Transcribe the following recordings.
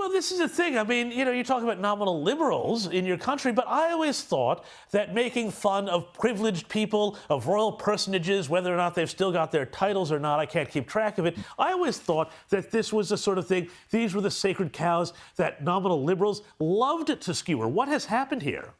Well, this is the thing. I mean, you talk about nominal liberals in your country, but I always thought that making fun of privileged people, of royal personages, whether or not they've still got their titles or not, I can't keep track of it. I always thought that this was the sort of thing, these were the sacred cows that nominal liberals loved to skewer. What has happened here?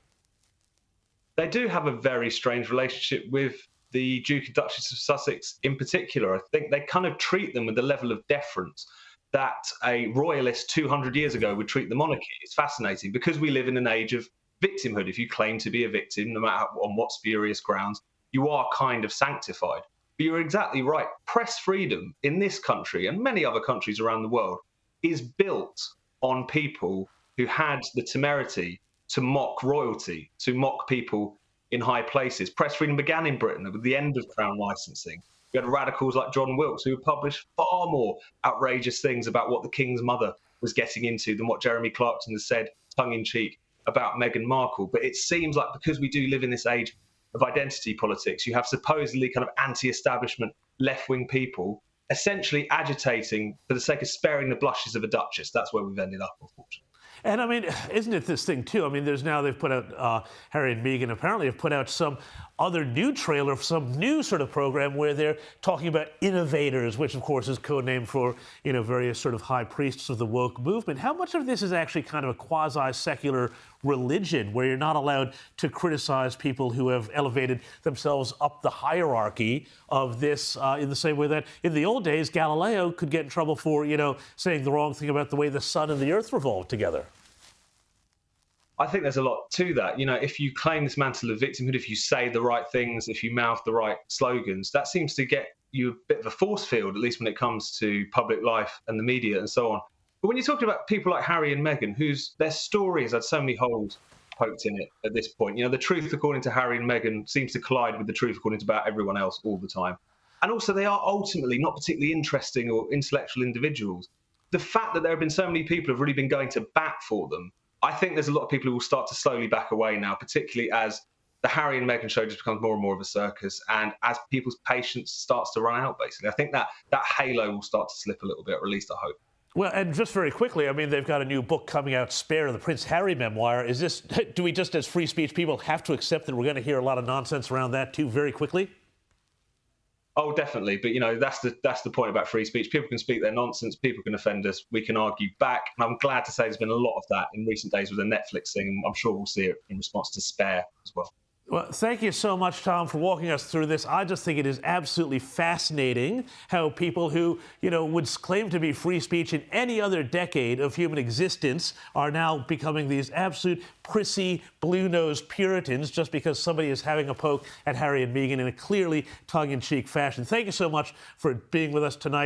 They do have a very strange relationship with the Duke and Duchess of Sussex in particular. I think they kind of treat them with the level of deference that a royalist 200 years ago would treat the monarchy. It's fascinating because we live in an age of victimhood. If you claim to be a victim, no matter on what spurious grounds, you are kind of sanctified. But you're exactly right. Press freedom in this country and many other countries around the world is built on people who had the temerity to mock royalty, to mock people in high places. Press freedom began in Britain with the end of Crown licensing. We had radicals like John Wilkes who published far more outrageous things about what the King's mother was getting into than what Jeremy Clarkson has said, tongue-in-cheek, about Meghan Markle. But it seems like because we do live in this age of identity politics, you have supposedly kind of anti-establishment left-wing people essentially agitating for the sake of sparing the blushes of a duchess. That's where we've ended up, unfortunately. And I mean, isn't it this thing too? I mean, they've put out, Harry and Meghan apparently have put out some other new trailer, some new sort of program where they're talking about innovators, which of course is codename for, various sort of high priests of the woke movement. How much of this is actually kind of a quasi-secular religion where you're not allowed to criticize people who have elevated themselves up the hierarchy of this in the same way that in the old days, Galileo could get in trouble for, saying the wrong thing about the way the sun and the earth revolve together? I think there's a lot to that. If you claim this mantle of victimhood, if you say the right things, if you mouth the right slogans, that seems to get you a bit of a force field, at least when it comes to public life and the media and so on. But when you're talking about people like Harry and Meghan, their story has had so many holes poked in it at this point. The truth according to Harry and Meghan seems to collide with the truth according to about everyone else all the time. And also they are ultimately not particularly interesting or intellectual individuals. The fact that there have been so many people who have really been going to bat for them, I think there's a lot of people who will start to slowly back away now, particularly as the Harry and Meghan show just becomes more and more of a circus and as people's patience starts to run out, basically. I think that halo will start to slip a little bit, or at least I hope. Well, and just very quickly, I mean, they've got a new book coming out, Spare, the Prince Harry memoir. Do we just, as free speech people, have to accept that we're going to hear a lot of nonsense around that too very quickly? Oh, definitely. But, that's the point about free speech. People can speak their nonsense. People can offend us. We can argue back. And I'm glad to say there's been a lot of that in recent days with the Netflix thing. And I'm sure we'll see it in response to Spare as well. Well, thank you so much, Tom, for walking us through this. I just think it is absolutely fascinating how people who, would claim to be free speech in any other decade of human existence are now becoming these absolute prissy, blue-nosed Puritans just because somebody is having a poke at Harry and Meghan in a clearly tongue-in-cheek fashion. Thank you so much for being with us tonight.